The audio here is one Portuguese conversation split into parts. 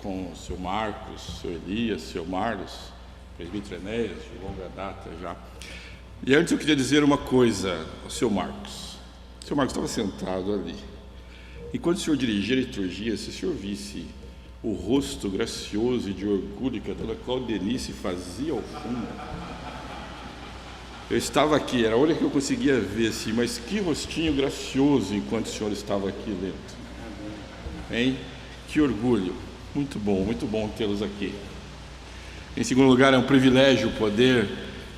com o seu Marcos, o seu Elias, o seu Marlos, presbítero Enéas, de longa data já. E antes eu queria dizer uma coisa ao seu Marcos. O seu Marcos estava sentado ali. Enquanto o senhor dirigia a liturgia, se o senhor visse o rosto gracioso e de orgulho que a dona Claudenice fazia ao fundo, eu estava aqui, era a única que eu conseguia ver assim, mas que rostinho gracioso enquanto o senhor estava aqui lendo. Hein? Que orgulho. Muito bom tê-los aqui. Em segundo lugar, é um privilégio poder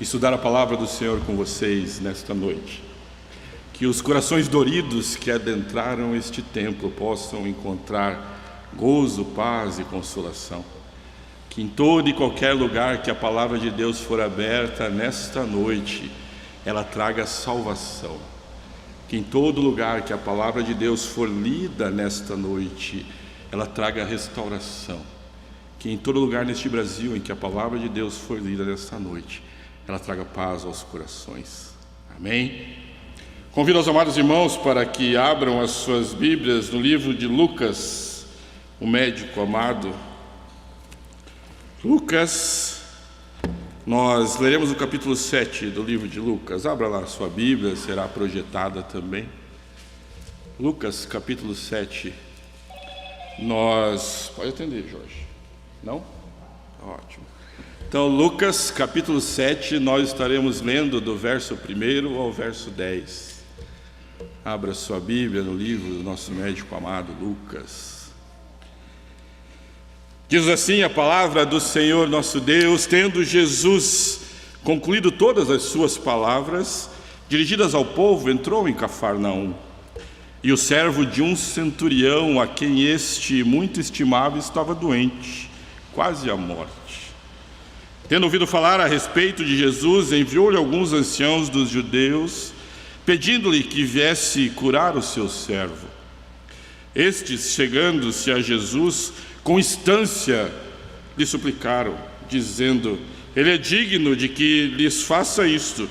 estudar a palavra do Senhor com vocês nesta noite. Que os corações doridos que adentraram este templo possam encontrar gozo, paz e consolação. Que em todo e qualquer lugar que a palavra de Deus for aberta nesta noite, ela traga salvação. Que em todo lugar que a palavra de Deus for lida nesta noite, ela traga restauração. Que em todo lugar neste Brasil em que a palavra de Deus for lida nesta noite, ela traga paz aos corações. Amém? Convido os amados irmãos para que abram as suas Bíblias no livro de Lucas, o médico amado. Lucas, nós leremos o capítulo 7 do livro de Lucas. Abra lá a sua Bíblia, será projetada também. Lucas, capítulo 7. Pode atender, Jorge. Não? Ótimo. Então, Lucas, capítulo 7, nós estaremos lendo do verso 1 ao verso 10. Abra sua Bíblia no livro do nosso médico amado, Lucas. Diz assim a palavra do Senhor nosso Deus: tendo Jesus concluído todas as suas palavras, dirigidas ao povo, entrou em Cafarnaum. E o servo de um centurião, a quem este muito estimava, estava doente, quase à morte. Tendo ouvido falar a respeito de Jesus, enviou-lhe alguns anciãos dos judeus, pedindo-lhe que viesse curar o seu servo. Estes, chegando-se a Jesus, com instância lhe suplicaram, dizendo: ele é digno de que lhes faça isto,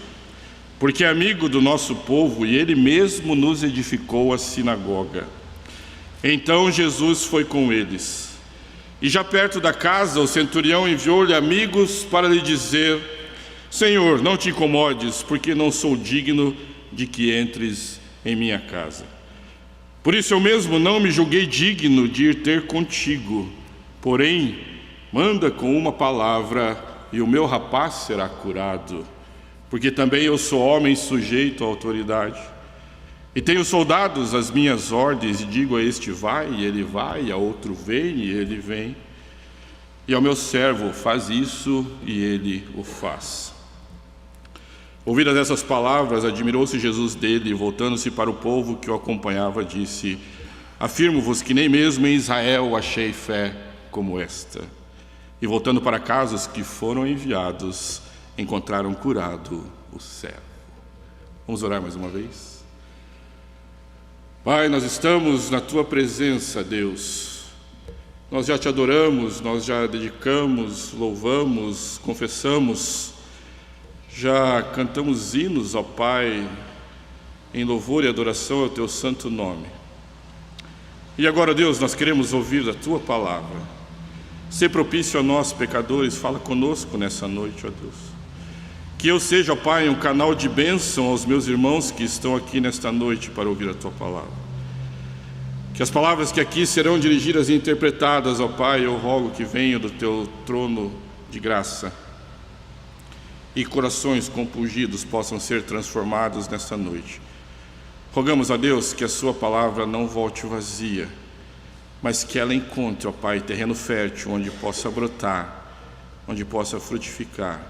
porque é amigo do nosso povo e ele mesmo nos edificou a sinagoga. Então Jesus foi com eles. E já perto da casa, o centurião enviou-lhe amigos para lhe dizer: Senhor, não te incomodes, porque não sou digno de que entres em minha casa. Por isso eu mesmo não me julguei digno de ir ter contigo. Porém, manda com uma palavra e o meu rapaz será curado. Porque também eu sou homem sujeito à autoridade. E tenho soldados às minhas ordens, e digo a este vai, e ele vai, a outro vem, e ele vem. E ao meu servo faz isso, e ele o faz. Ouvidas essas palavras, admirou-se Jesus dele, e voltando-se para o povo que o acompanhava, disse: afirmo-vos que nem mesmo em Israel achei fé como esta. E voltando para casa, os que foram enviados encontraram curado o servo. Vamos orar mais uma vez? Pai, nós estamos na Tua presença, Deus. Nós já Te adoramos, nós já dedicamos, louvamos, confessamos, já cantamos hinos ao Pai, em louvor e adoração ao Teu santo nome. E agora, Deus, nós queremos ouvir a Tua palavra. Ser propício a nós, pecadores, fala conosco nessa noite, ó Deus. Que eu seja, ó Pai, um canal de bênção aos meus irmãos que estão aqui nesta noite para ouvir a Tua palavra. Que as palavras que aqui serão dirigidas e interpretadas, ó Pai, eu rogo que venham do Teu trono de graça e corações compungidos possam ser transformados nesta noite. Rogamos a Deus que a Sua palavra não volte vazia, mas que ela encontre, ó Pai, terreno fértil onde possa brotar, onde possa frutificar,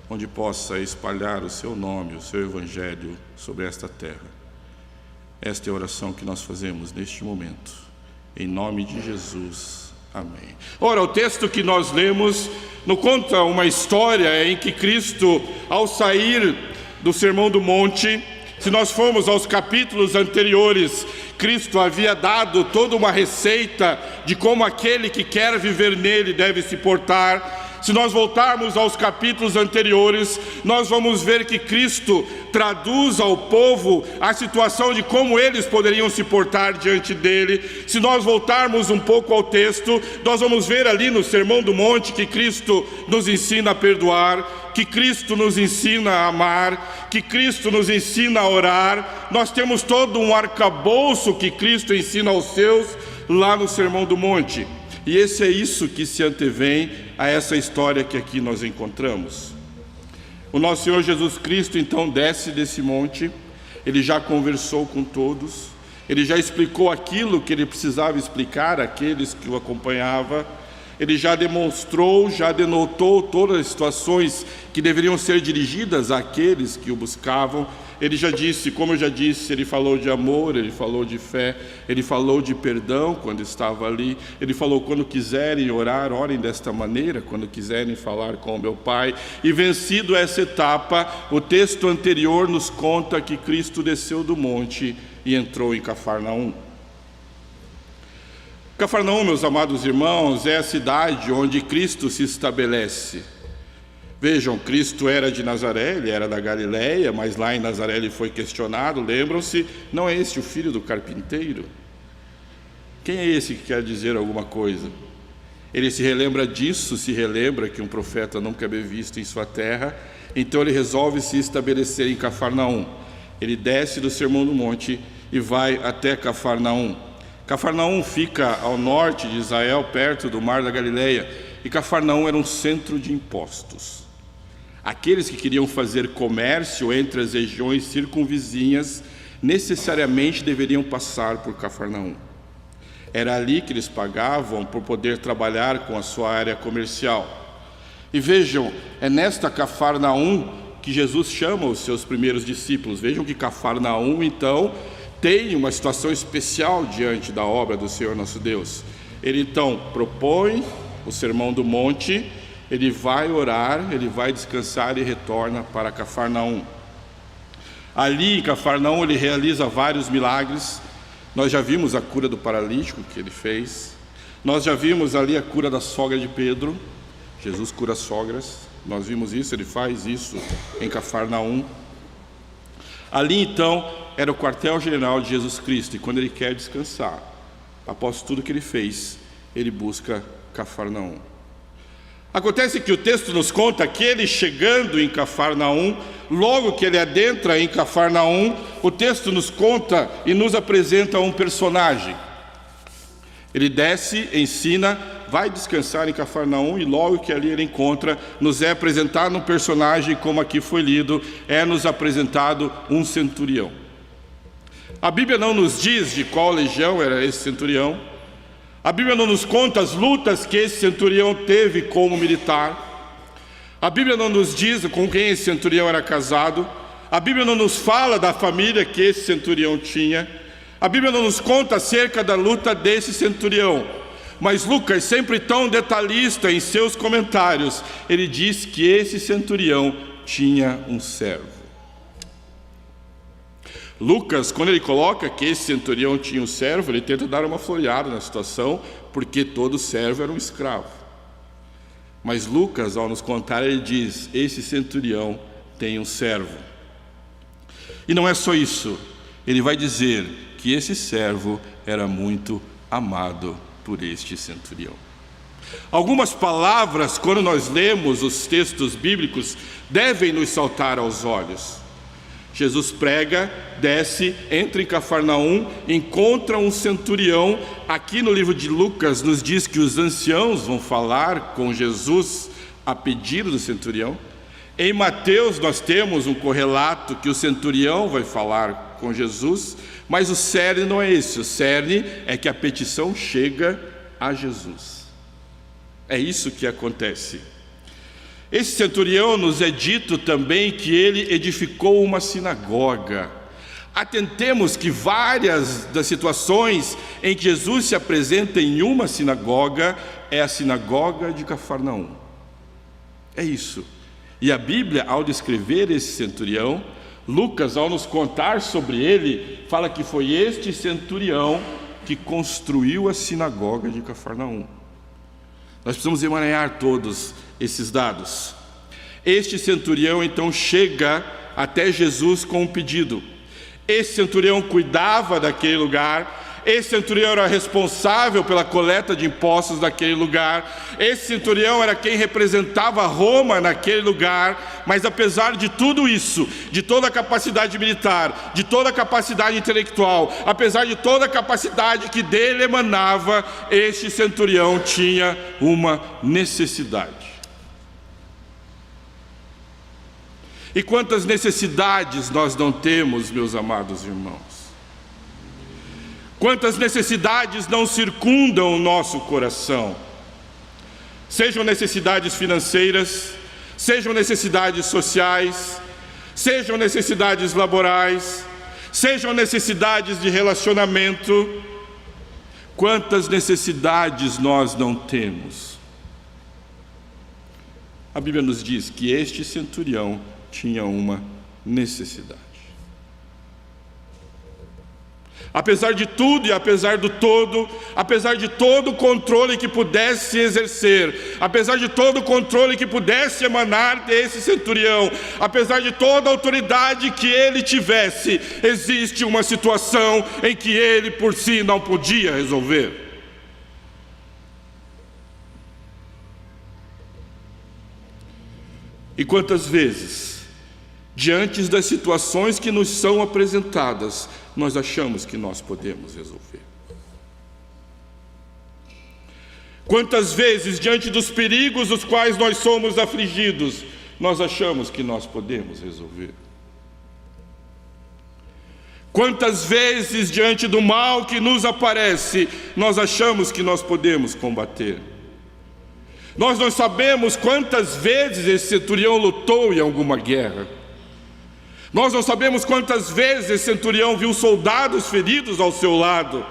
onde possa espalhar o Seu nome, o Seu Evangelho sobre esta terra. Esta é a oração que nós fazemos neste momento, em nome de Jesus. Amém. Ora, o texto que nós lemos nos conta uma história em que Cristo, ao sair do Sermão do Monte, se nós formos aos capítulos anteriores, Cristo havia dado toda uma receita de como aquele que quer viver nele deve se portar. Se nós voltarmos aos capítulos anteriores, nós vamos ver que Cristo traduz ao povo a situação de como eles poderiam se portar diante dele. Se nós voltarmos um pouco ao texto, nós vamos ver ali no Sermão do Monte que Cristo nos ensina a perdoar, que Cristo nos ensina a amar, que Cristo nos ensina a orar. Nós temos todo um arcabouço que Cristo ensina aos seus lá no Sermão do Monte. E esse é isso que se antevém a essa história que aqui nós encontramos. O nosso Senhor Jesus Cristo então desce desse monte, ele já conversou com todos, ele já explicou aquilo que ele precisava explicar àqueles que o acompanhavam, ele já demonstrou, já denotou todas as situações que deveriam ser dirigidas àqueles que o buscavam. Ele já disse, como eu já disse, ele falou de amor, ele falou de fé, ele falou de perdão quando estava ali, ele falou: quando quiserem orar, orem desta maneira, quando quiserem falar com o meu Pai. E vencido essa etapa, o texto anterior nos conta que Cristo desceu do monte e entrou em Cafarnaum. Cafarnaum, meus amados irmãos, é a cidade onde Cristo se estabelece. Vejam, Cristo era de Nazaré, ele era da Galileia, mas lá em Nazaré ele foi questionado. Lembram-se, não é esse o filho do carpinteiro? Quem é esse que quer dizer alguma coisa? Ele se relembra disso, se relembra que um profeta nunca havia visto em sua terra, então ele resolve se estabelecer em Cafarnaum. Ele desce do Sermão do Monte e vai até Cafarnaum. Cafarnaum fica ao norte de Israel, perto do Mar da Galileia, e Cafarnaum era um centro de impostos. Aqueles que queriam fazer comércio entre as regiões circunvizinhas necessariamente deveriam passar por Cafarnaum. Era ali que eles pagavam por poder trabalhar com a sua área comercial. E vejam, é nesta Cafarnaum que Jesus chama os seus primeiros discípulos. Vejam que Cafarnaum, então, tem uma situação especial diante da obra do Senhor nosso Deus. Ele então propõe o Sermão do Monte, ele vai orar, ele vai descansar e retorna para Cafarnaum. Ali em Cafarnaum ele realiza vários milagres. Nós já vimos a cura do paralítico que ele fez, nós já vimos ali a cura da sogra de Pedro. Jesus cura sogras, nós vimos isso, ele faz isso em Cafarnaum. Ali então era o quartel-general de Jesus Cristo, e quando ele quer descansar, após tudo que ele fez, ele busca Cafarnaum. Acontece que o texto nos conta que ele chegando em Cafarnaum, logo que ele adentra em Cafarnaum, o texto nos conta e nos apresenta um personagem. Ele desce, ensina, vai descansar em Cafarnaum, e logo que ali ele encontra, nos é apresentado um personagem, como aqui foi lido, é nos apresentado um centurião. A Bíblia não nos diz de qual legião era esse centurião. A Bíblia não nos conta as lutas que esse centurião teve como militar. A Bíblia não nos diz com quem esse centurião era casado. A Bíblia não nos fala da família que esse centurião tinha. A Bíblia não nos conta acerca da luta desse centurião. Mas Lucas, sempre tão detalhista em seus comentários, ele diz que esse centurião tinha um servo. Lucas, quando ele coloca que esse centurião tinha um servo, ele tenta dar uma floreada na situação, porque todo servo era um escravo. Mas Lucas, ao nos contar, ele diz: esse centurião tem um servo. E não é só isso, ele vai dizer que esse servo era muito amado por este centurião. Algumas palavras, quando nós lemos os textos bíblicos, devem nos saltar aos olhos. Jesus prega, desce, entra em Cafarnaum, encontra um centurião. Aqui no livro de Lucas nos diz que os anciãos vão falar com Jesus a pedido do centurião. Em Mateus nós temos um correlato que o centurião vai falar com Jesus, mas o cerne não é esse. O cerne é que a petição chega a Jesus. É isso que acontece. Esse centurião, nos é dito também que ele edificou uma sinagoga. Atentemos que várias das situações em que Jesus se apresenta em uma sinagoga é a sinagoga de Cafarnaum. É isso. E a Bíblia, ao descrever esse centurião, Lucas, ao nos contar sobre ele, fala que foi este centurião que construiu a sinagoga de Cafarnaum. Nós precisamos emaranhar todos esses dados. Este centurião então chega até Jesus com um pedido. Esse centurião cuidava daquele lugar, esse centurião era responsável pela coleta de impostos daquele lugar, esse centurião era quem representava Roma naquele lugar, mas apesar de tudo isso, de toda a capacidade militar, de toda a capacidade intelectual, apesar de toda a capacidade que dele emanava, este centurião tinha uma necessidade. E quantas necessidades nós não temos, meus amados irmãos? Quantas necessidades não circundam o nosso coração? Sejam necessidades financeiras, sejam necessidades sociais, sejam necessidades laborais, sejam necessidades de relacionamento. Quantas necessidades nós não temos? A Bíblia nos diz que este centurião tinha uma necessidade. Apesar de tudo e apesar do todo, apesar de todo o controle que pudesse exercer, apesar de todo o controle que pudesse emanar desse centurião, apesar de toda a autoridade que ele tivesse, existe uma situação em que ele por si não podia resolver. E quantas vezes, diante das situações que nos são apresentadas, nós achamos que nós podemos resolver? Quantas vezes, diante dos perigos dos quais nós somos afligidos, nós achamos que nós podemos resolver? Quantas vezes, diante do mal que nos aparece, nós achamos que nós podemos combater? Nós não sabemos quantas vezes esse centurião lutou em alguma guerra. Nós não sabemos quantas vezes esse centurião viu soldados feridos ao seu lado.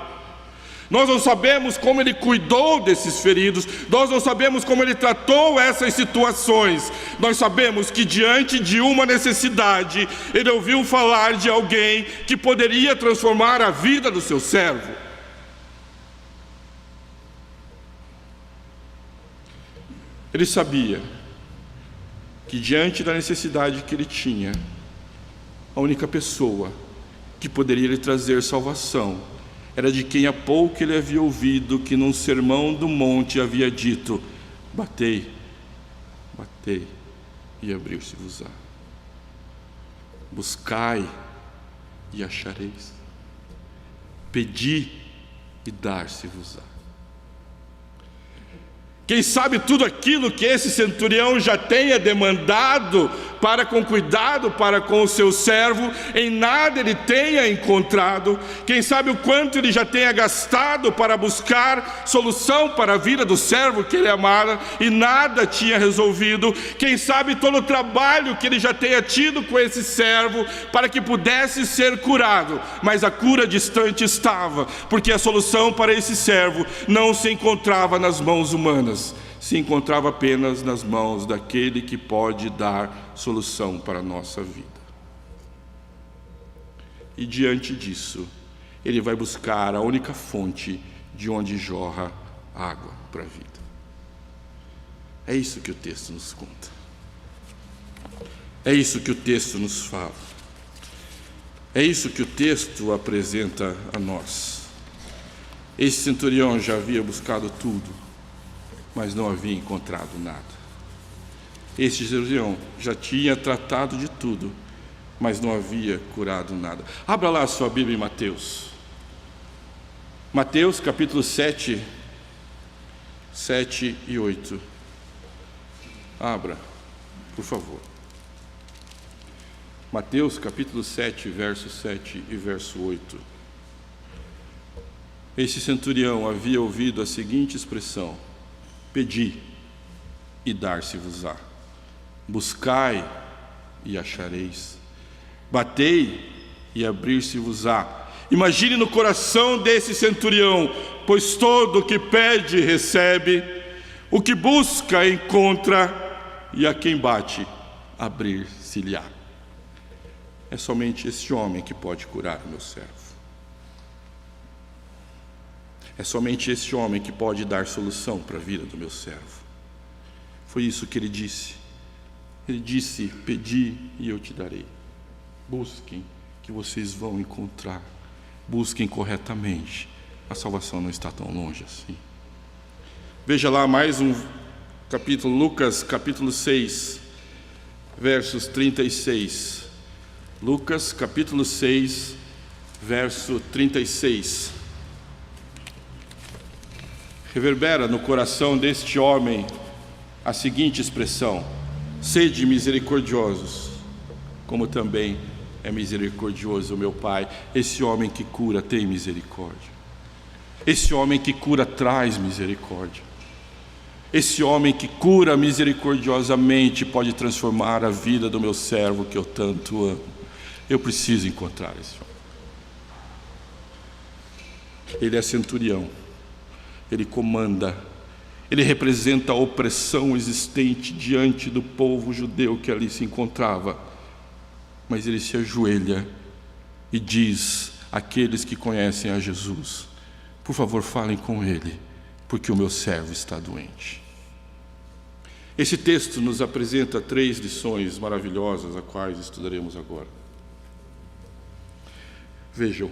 Nós não sabemos como ele cuidou desses feridos. Nós não sabemos como ele tratou essas situações. Nós sabemos que diante de uma necessidade, ele ouviu falar de alguém que poderia transformar a vida do seu servo. Ele sabia que diante da necessidade que ele tinha, a única pessoa que poderia lhe trazer salvação era de quem há pouco ele havia ouvido que num sermão do monte havia dito: batei, batei e abrir-se-vos-á. Buscai e achareis. Pedi e dar-se-vos-á. Quem sabe tudo aquilo que esse centurião já tenha demandado para com cuidado, para com o seu servo, em nada ele tenha encontrado. Quem sabe o quanto ele já tenha gastado para buscar solução para a vida do servo que ele amara e nada tinha resolvido. Quem sabe todo o trabalho que ele já tenha tido com esse servo para que pudesse ser curado, mas a cura distante estava, porque a solução para esse servo não se encontrava nas mãos humanas, se encontrava apenas nas mãos daquele que pode dar solução para a nossa vida. E diante disso, ele vai buscar a única fonte de onde jorra água para a vida. É isso que o texto nos conta. É isso que o texto nos fala. É isso que o texto apresenta a nós. Esse centurião já havia buscado tudo, mas não havia encontrado nada. Este centurião já tinha tratado de tudo, mas não havia curado nada. Abra lá a sua Bíblia em Mateus. Mateus capítulo 7, 7 e 8. Abra, por favor. Mateus capítulo 7, verso 7 e verso 8. Esse centurião havia ouvido a seguinte expressão: pedi e dar-se-vos-á. Buscai e achareis. Batei e abrir-se-vos-á. Imagine no coração desse centurião: pois todo o que pede recebe, o que busca encontra, e a quem bate abrir-se-lhe-á. É somente esse homem que pode curar o meu servo. É somente esse homem que pode dar solução para a vida do meu servo. Foi isso que ele disse. Ele disse: pedi e eu te darei. Busquem, que vocês vão encontrar. Busquem corretamente. A salvação não está tão longe assim. Veja lá mais um capítulo, Lucas capítulo 6, versos 36. Lucas capítulo 6, verso 36. Reverbera no coração deste homem a seguinte expressão: sede misericordiosos, como também é misericordioso o meu Pai. Esse homem que cura tem misericórdia. Esse homem que cura traz misericórdia. Esse homem que cura misericordiosamente pode transformar a vida do meu servo que eu tanto amo. Eu preciso encontrar esse homem. Ele é centurião. Ele comanda. Ele representa a opressão existente diante do povo judeu que ali se encontrava. Mas ele se ajoelha e diz àqueles que conhecem a Jesus: por favor, falem com ele, porque o meu servo está doente. Esse texto nos apresenta 3 lições maravilhosas, as quais estudaremos agora. Vejam,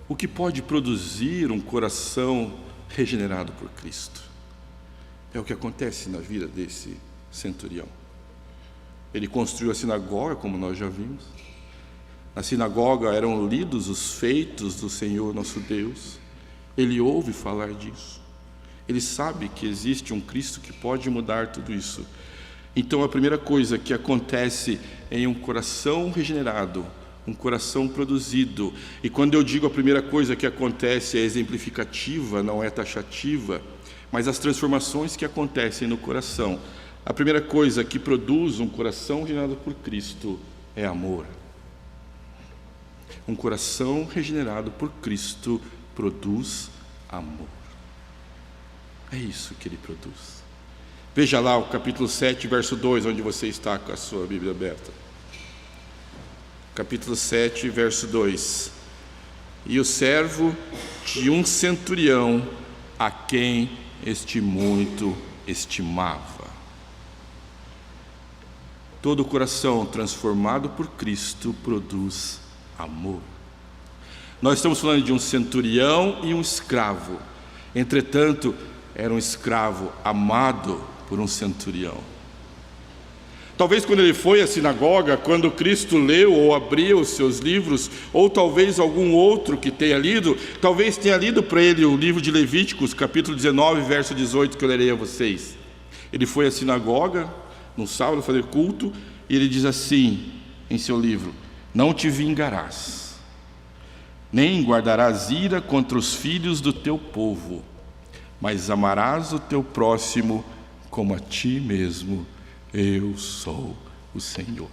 o que pode produzir um coração regenerado por Cristo? É o que acontece na vida desse centurião. Ele construiu a sinagoga, como nós já vimos. Na sinagoga eram lidos os feitos do Senhor nosso Deus. Ele ouve falar disso. Ele sabe que existe um Cristo que pode mudar tudo isso. Então a primeira coisa que acontece em um coração regenerado, um coração produzido, e quando eu digo a primeira coisa que acontece é exemplificativa, não é taxativa, mas as transformações que acontecem no coração. A primeira coisa que produz um coração regenerado por Cristo é amor. Um coração regenerado por Cristo produz amor. É isso que ele produz. Veja lá o capítulo 7, verso 2, onde você está com a sua Bíblia aberta. Capítulo 7, verso 2. E o servo de um centurião, a quem este muito estimava. Todo coração transformado por Cristo produz amor. Nós estamos falando de um centurião e um escravo. Entretanto, era um escravo amado por um centurião. Talvez quando ele foi à sinagoga, quando Cristo leu ou abriu os seus livros, ou talvez algum outro que tenha lido, talvez tenha lido para ele o livro de Levíticos, capítulo 19, verso 18, que eu lerei a vocês. Ele foi à sinagoga, no sábado, fazer culto, e ele diz assim em seu livro: não te vingarás, nem guardarás ira contra os filhos do teu povo, mas amarás o teu próximo como a ti mesmo. Eu sou o Senhor.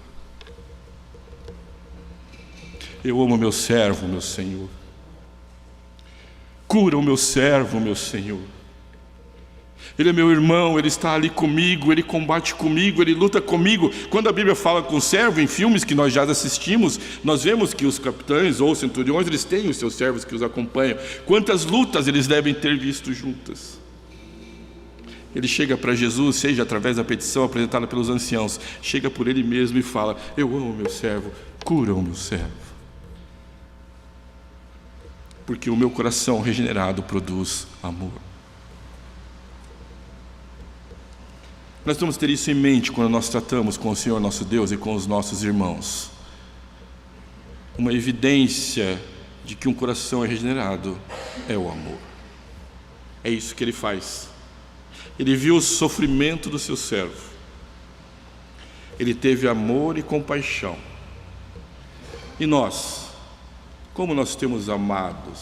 Eu amo meu servo, meu Senhor. Cura o meu servo, meu Senhor. Ele é meu irmão, ele está ali comigo, ele combate comigo, ele luta comigo. Quando a Bíblia fala com servo, em filmes que nós já assistimos, nós vemos que os capitães ou centuriões, eles têm os seus servos que os acompanham. Quantas lutas eles devem ter visto juntas. Ele chega para Jesus, seja através da petição apresentada pelos anciãos, chega por ele mesmo e fala: eu amo meu servo, cura o meu servo. Porque o meu coração regenerado produz amor. Nós temos que ter isso em mente quando nós tratamos com o Senhor nosso Deus e com os nossos irmãos. Uma evidência de que um coração é regenerado é o amor. É isso que ele faz. Ele viu o sofrimento do seu servo. Ele teve amor e compaixão. E nós, como nós temos amados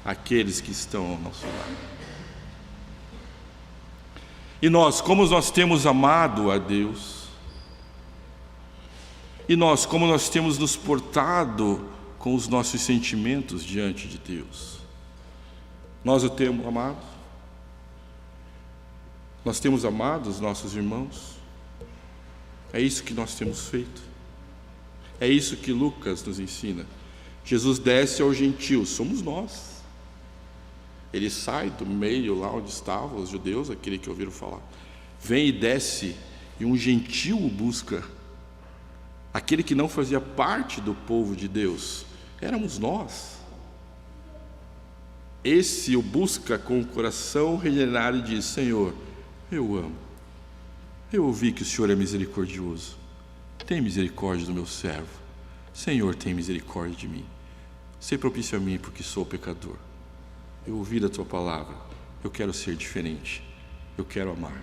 aqueles que estão ao nosso lado? E nós, como nós temos amado a Deus? E nós, como nós temos nos portado com os nossos sentimentos diante de Deus? Nós o temos amado? Nós temos amado os nossos irmãos? É isso que nós temos feito. É isso que Lucas nos ensina. Jesus desce aos gentios, somos nós. Ele sai do meio lá onde estavam os judeus, aquele que ouviram falar. Vem e desce, e um gentio o busca. aquele que não fazia parte do povo de Deus, éramos nós. Esse o busca com o coração regenerado e diz: Senhor, eu amo, eu ouvi que o Senhor é misericordioso, tem misericórdia do meu servo. Senhor, tem misericórdia de mim, sê propício a mim, porque sou pecador. Eu ouvi da tua palavra, eu quero ser diferente, eu quero amar.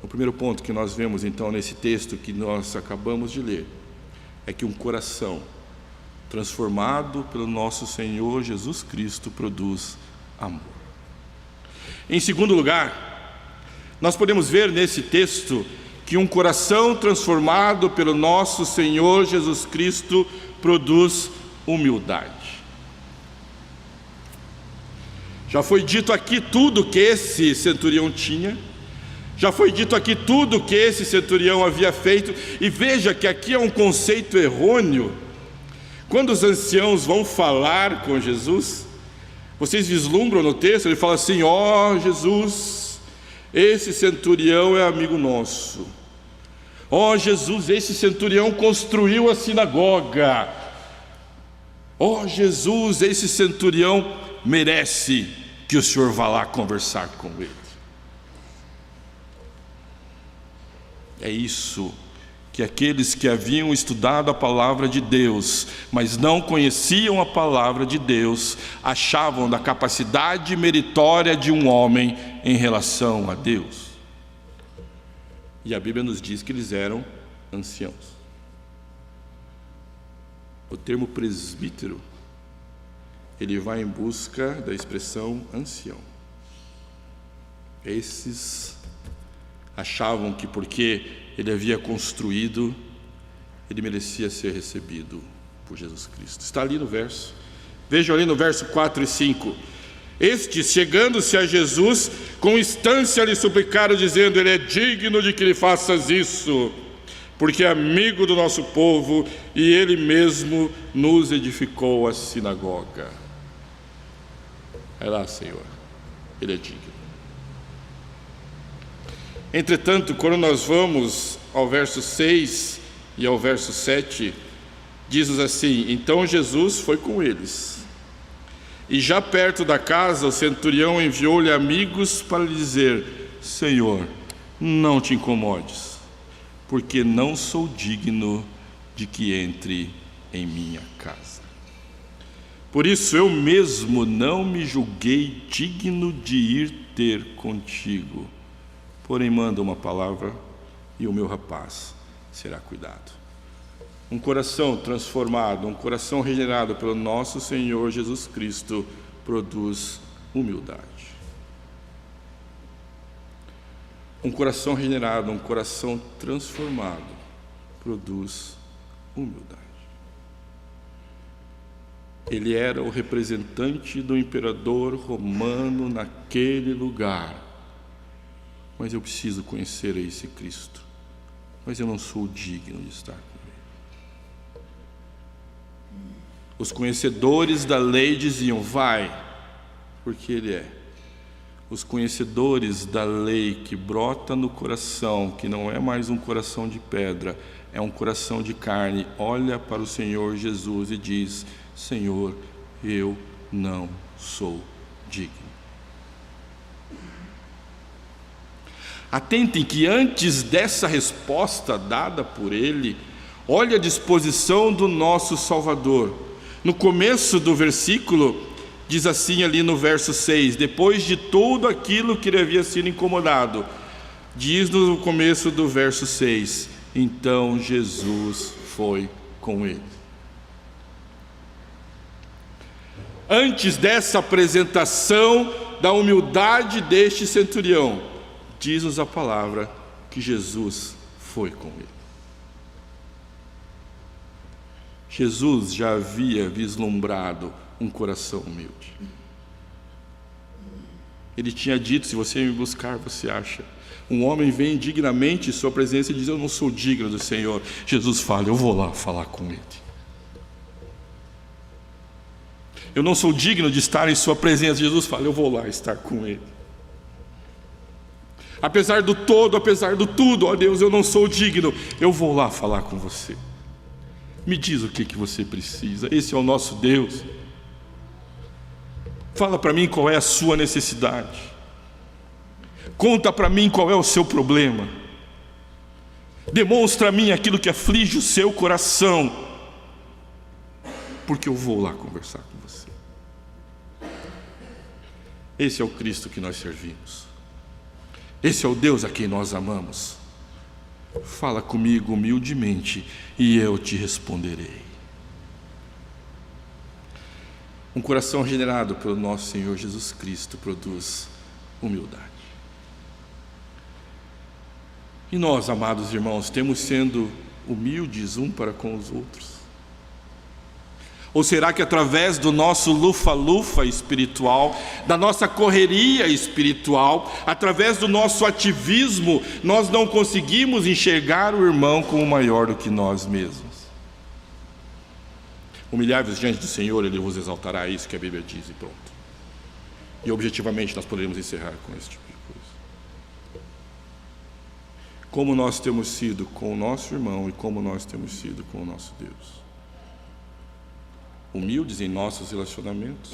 O primeiro ponto que nós vemos então nesse texto que nós acabamos de ler é que um coração transformado pelo nosso Senhor Jesus Cristo produz amor. Em segundo lugar, nós podemos ver nesse texto que um coração transformado pelo nosso Senhor Jesus Cristo produz humildade. Já foi dito aqui tudo que esse centurião tinha, já foi dito aqui tudo que esse centurião havia feito, e veja que aqui é um conceito errôneo. Quando os anciãos vão falar com Jesus, vocês vislumbram no texto, ele fala assim: ó Jesus, esse centurião é amigo nosso. Ó Jesus, esse centurião construiu a sinagoga. Ó Jesus, esse centurião merece que o Senhor vá lá conversar com ele. É isso que aqueles que haviam estudado a palavra de Deus, mas não conheciam a palavra de Deus, achavam da capacidade meritória de um homem em relação a Deus. E a Bíblia nos diz que eles eram anciãos. O termo presbítero, ele vai em busca da expressão ancião. Esses achavam que porque ele havia construído, ele merecia ser recebido por Jesus Cristo. Está ali no verso. Vejam ali no verso 4 e 5. Estes, chegando-se a Jesus, com instância lhe suplicaram, dizendo: ele é digno de que lhe faças isso, porque é amigo do nosso povo, e ele mesmo nos edificou a sinagoga. Vai lá, Senhor, ele é digno. Entretanto, quando nós vamos ao verso 6 e ao verso 7, diz-nos assim: então Jesus foi com eles, e já perto da casa o centurião enviou-lhe amigos para lhe dizer: Senhor, não te incomodes, porque não sou digno de que entre em minha casa. Por isso eu mesmo não me julguei digno de ir ter contigo. Porém manda uma palavra e o meu rapaz será cuidado. Um coração transformado, um coração regenerado pelo nosso Senhor Jesus Cristo produz humildade. Um coração regenerado, um coração transformado produz humildade. Ele era o representante do imperador romano naquele lugar. Mas eu preciso conhecer esse Cristo, mas eu não sou digno de estar com ele. Os conhecedores da lei diziam: vai, porque ele é. Os conhecedores da lei que brota no coração, que não é mais um coração de pedra, é um coração de carne, olha para o Senhor Jesus e diz: Senhor, eu não sou digno. Atentem que antes dessa resposta dada por ele, olha a disposição do nosso Salvador. No começo do versículo, diz assim ali no verso 6, depois de tudo aquilo que ele havia sido incomodado, diz no começo do verso 6, então Jesus foi com ele. Antes dessa apresentação da humildade deste centurião, diz-nos a palavra que Jesus foi com ele. Jesus já havia vislumbrado um coração humilde. Ele tinha dito: se você me buscar, você acha. Um homem vem dignamente em sua presença e diz: eu não sou digno do Senhor. Jesus fala: eu vou lá falar com ele. Eu não sou digno de estar em sua presença. Jesus fala: eu vou lá estar com ele. Apesar do todo, apesar do tudo, ó Deus, eu não sou digno, eu vou lá falar com você. Me diz o que você precisa. Esse é o nosso Deus. Fala para mim qual é a sua necessidade. Conta para mim qual é o seu problema. Demonstra a mim aquilo que aflige o seu coração, porque eu vou lá conversar com você. Esse é o Cristo que nós servimos. Esse é o Deus a quem nós amamos. Fala comigo humildemente e eu te responderei. Um coração regenerado pelo nosso Senhor Jesus Cristo produz humildade. E nós, amados irmãos, temos sendo humildes um para com os outros? Ou será que através do nosso lufa-lufa espiritual, da nossa correria espiritual, através do nosso ativismo, nós não conseguimos enxergar o irmão como maior do que nós mesmos? Humilhai-vos diante do Senhor, Ele vos exaltará, isso que a Bíblia diz, e pronto. E objetivamente nós poderemos encerrar com esse tipo de coisa. Como nós temos sido com o nosso irmão e como nós temos sido com o nosso Deus? Humildes em nossos relacionamentos?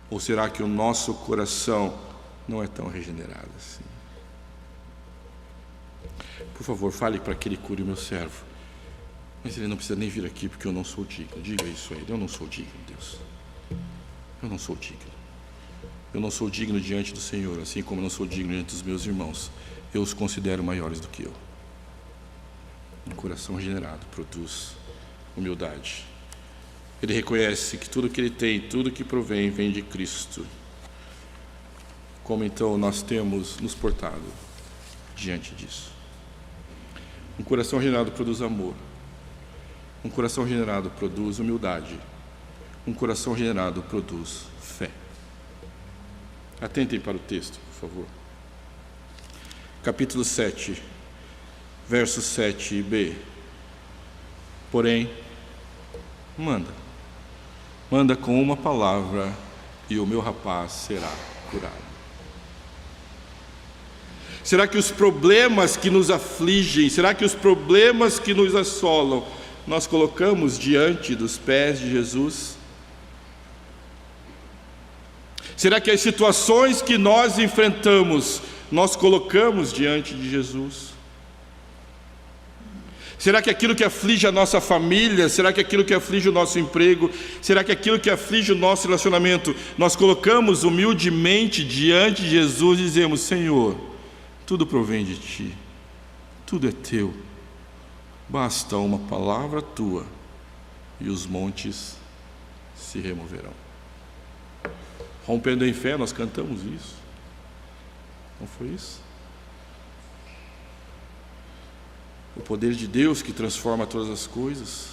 Ou será que o nosso coração não é tão regenerado assim? Por favor, fale para que ele cure o meu servo. Mas ele não precisa nem vir aqui porque eu não sou digno. Diga isso a ele: eu não sou digno, Deus. Eu não sou digno. Eu não sou digno diante do Senhor, assim como eu não sou digno diante dos meus irmãos. Eu os considero maiores do que eu. Um coração regenerado produz humildade. Ele reconhece que tudo que ele tem, tudo que provém, vem de Cristo. Como então nós temos nos portado diante disso? Um coração regenerado produz amor. Um coração regenerado produz humildade. Um coração regenerado produz fé. Atentem para o texto, por favor. Capítulo 7, versos 7b. Porém, manda com uma palavra e o meu rapaz será curado. Será que os problemas que nos afligem, será que os problemas que nos assolam, nós colocamos diante dos pés de Jesus? Será que as situações que nós enfrentamos, nós colocamos diante de Jesus? Será que aquilo que aflige a nossa família, será que aquilo que aflige o nosso emprego, será que aquilo que aflige o nosso relacionamento, nós colocamos humildemente diante de Jesus e dizemos: Senhor, tudo provém de Ti, tudo é Teu, basta uma palavra Tua e os montes se removerão. Rompendo em fé, nós cantamos isso. Não foi isso? O poder de Deus que transforma todas as coisas.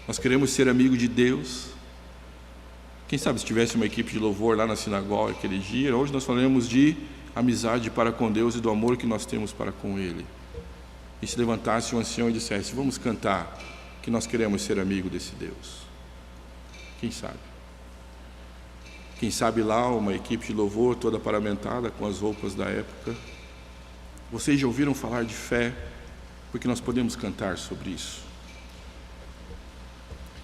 Nós queremos ser amigo de Deus. Quem sabe se tivesse uma equipe de louvor lá na sinagoga aquele dia, hoje nós falaremos de amizade para com Deus e do amor que nós temos para com Ele. E se levantasse um ancião e dissesse: vamos cantar que nós queremos ser amigo desse Deus. Quem sabe? Quem sabe lá uma equipe de louvor toda paramentada com as roupas da época. Vocês já ouviram falar de fé? Porque nós podemos cantar sobre isso.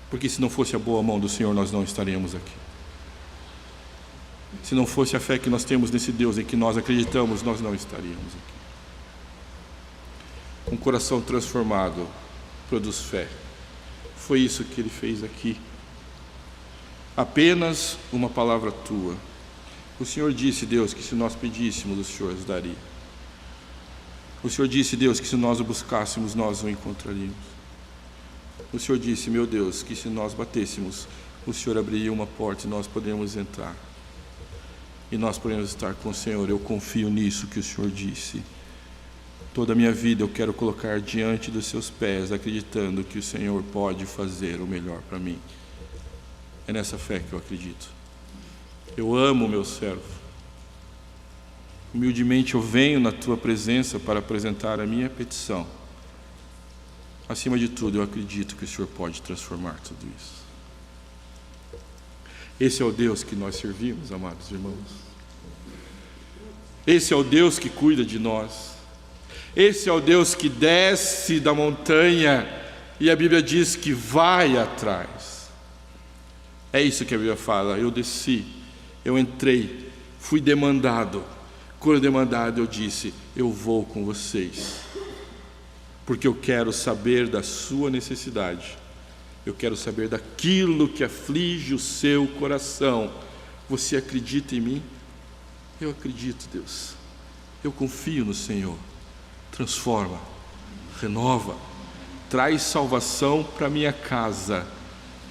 Porque se não fosse a boa mão do Senhor, nós não estaríamos aqui. Se não fosse a fé que nós temos nesse Deus em que nós acreditamos, nós não estaríamos aqui. Um coração transformado produz fé. Foi isso que Ele fez aqui. Apenas uma palavra Tua. O Senhor disse, Deus, que se nós pedíssemos, o Senhor nos daria. O Senhor disse, Deus, que se nós o buscássemos, nós o encontraríamos. O Senhor disse, meu Deus, que se nós batêssemos, o Senhor abriria uma porta e nós podemos entrar. E nós podemos estar com o Senhor. Eu confio nisso que o Senhor disse. Toda a minha vida eu quero colocar diante dos seus pés, acreditando que o Senhor pode fazer o melhor para mim. É nessa fé que eu acredito. Eu amo o meu servo. Humildemente eu venho na Tua presença para apresentar a minha petição. Acima de tudo, eu acredito que o Senhor pode transformar tudo isso. Esse é o Deus que nós servimos, amados irmãos. Esse é o Deus que cuida de nós. Esse é o Deus que desce da montanha e a Bíblia diz que vai atrás. É isso que a Bíblia fala. Eu desci, eu entrei, fui demandado. Quando demandado eu disse, eu vou com vocês, porque eu quero saber da sua necessidade. Eu quero saber daquilo que aflige o seu coração. Você acredita em mim? Eu acredito, Deus. Eu confio no Senhor. Transforma, renova, traz salvação para minha casa,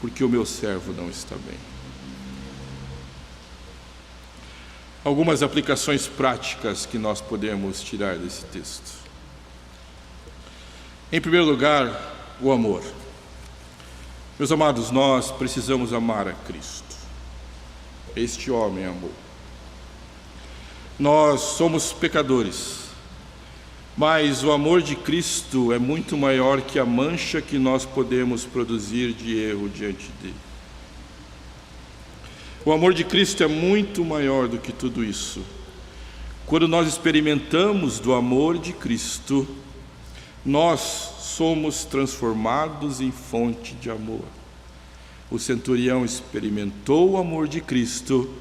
porque o meu servo não está bem. Algumas aplicações práticas que nós podemos tirar desse texto. Em primeiro lugar, o amor. Meus amados, nós precisamos amar a Cristo. Este homem amou. Nós somos pecadores, mas o amor de Cristo é muito maior que a mancha que nós podemos produzir de erro diante dele. O amor de Cristo é muito maior do que tudo isso. Quando nós experimentamos do amor de Cristo, nós somos transformados em fonte de amor. O centurião experimentou o amor de Cristo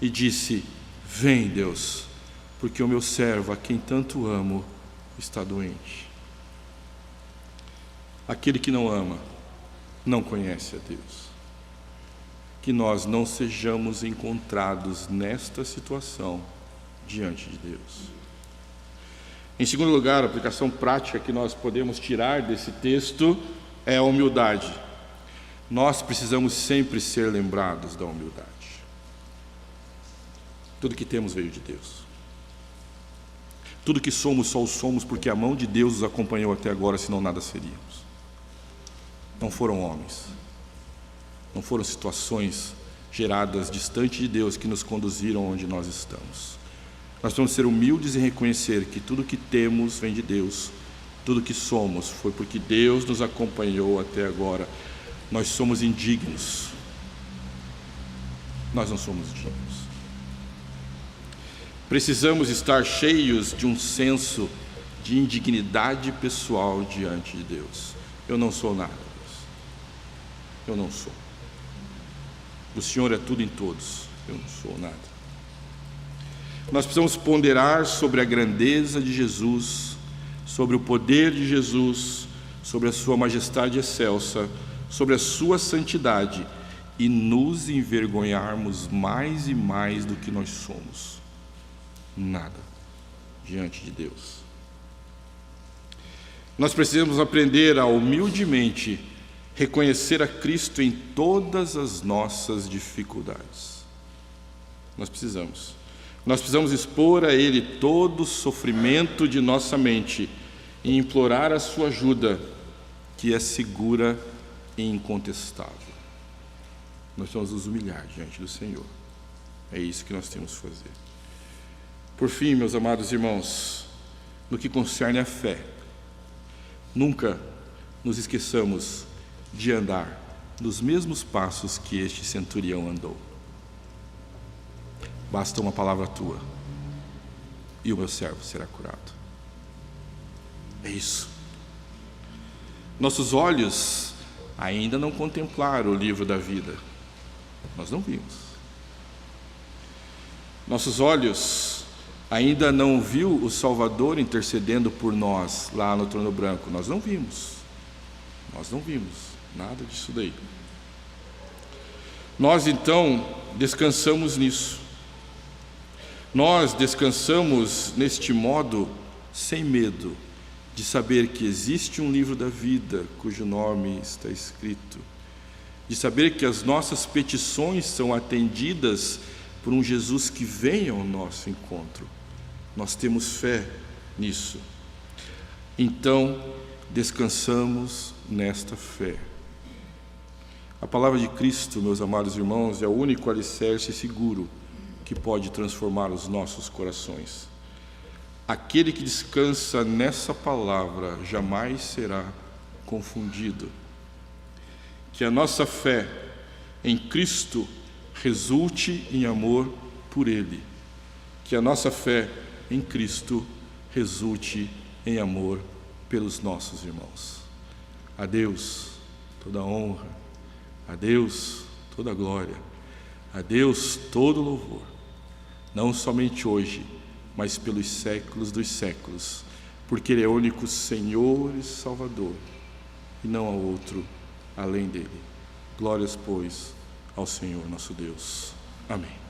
e disse: vem, Deus, porque o meu servo, a quem tanto amo, está doente. Aquele que não ama, não conhece a Deus. Que nós não sejamos encontrados nesta situação diante de Deus. Em segundo lugar, a aplicação prática que nós podemos tirar desse texto é a humildade. Nós precisamos sempre ser lembrados da humildade. Tudo que temos veio de Deus. Tudo que somos, só o somos porque a mão de Deus nos acompanhou até agora, senão nada seríamos. Não foram homens, não foram situações geradas distante de Deus que nos conduziram onde nós estamos. Nós precisamos ser humildes e reconhecer que tudo que temos vem de Deus. Tudo que somos foi porque Deus nos acompanhou até agora. Nós somos indignos. Nós não somos dignos. Precisamos estar cheios de um senso de indignidade pessoal diante de Deus. Eu não sou nada, Deus. Eu não sou. O Senhor é tudo em todos. Eu não sou nada. Nós precisamos ponderar sobre a grandeza de Jesus, sobre o poder de Jesus, sobre a sua majestade excelsa, sobre a sua santidade e nos envergonharmos mais e mais do que nós somos. Nada diante de Deus. Nós precisamos aprender a humildemente reconhecer a Cristo em todas as nossas dificuldades. Nós precisamos expor a Ele todo o sofrimento de nossa mente e implorar a sua ajuda, que é segura e incontestável. Nós precisamos nos humilhar diante do Senhor. É isso que nós temos que fazer. Por fim, meus amados irmãos, no que concerne a fé, nunca nos esqueçamos de andar nos mesmos passos que este centurião andou. Basta uma palavra tua e o meu servo será curado. É isso. Nossos olhos ainda não contemplaram o livro da vida. Nós não vimos. Nossos olhos ainda não viu o Salvador intercedendo por nós lá no trono branco. Nós não vimos. Nós não vimos nada disso daí. Nós então descansamos nisso. Nós descansamos neste modo sem medo de saber que existe um livro da vida cujo nome está escrito, de saber que as nossas petições são atendidas por um Jesus que vem ao nosso encontro. Nós temos fé nisso. Então, descansamos nesta fé. A palavra de Cristo, meus amados irmãos, é o único alicerce seguro que pode transformar os nossos corações. Aquele que descansa nessa palavra jamais será confundido. Que a nossa fé em Cristo resulte em amor por Ele. Que a nossa fé em Cristo resulte em amor pelos nossos irmãos. A Deus toda honra, a Deus toda glória, a Deus todo louvor, não somente hoje, mas pelos séculos dos séculos, porque Ele é o único Senhor e Salvador, e não há outro além dele. Glórias, pois, ao Senhor nosso Deus. Amém.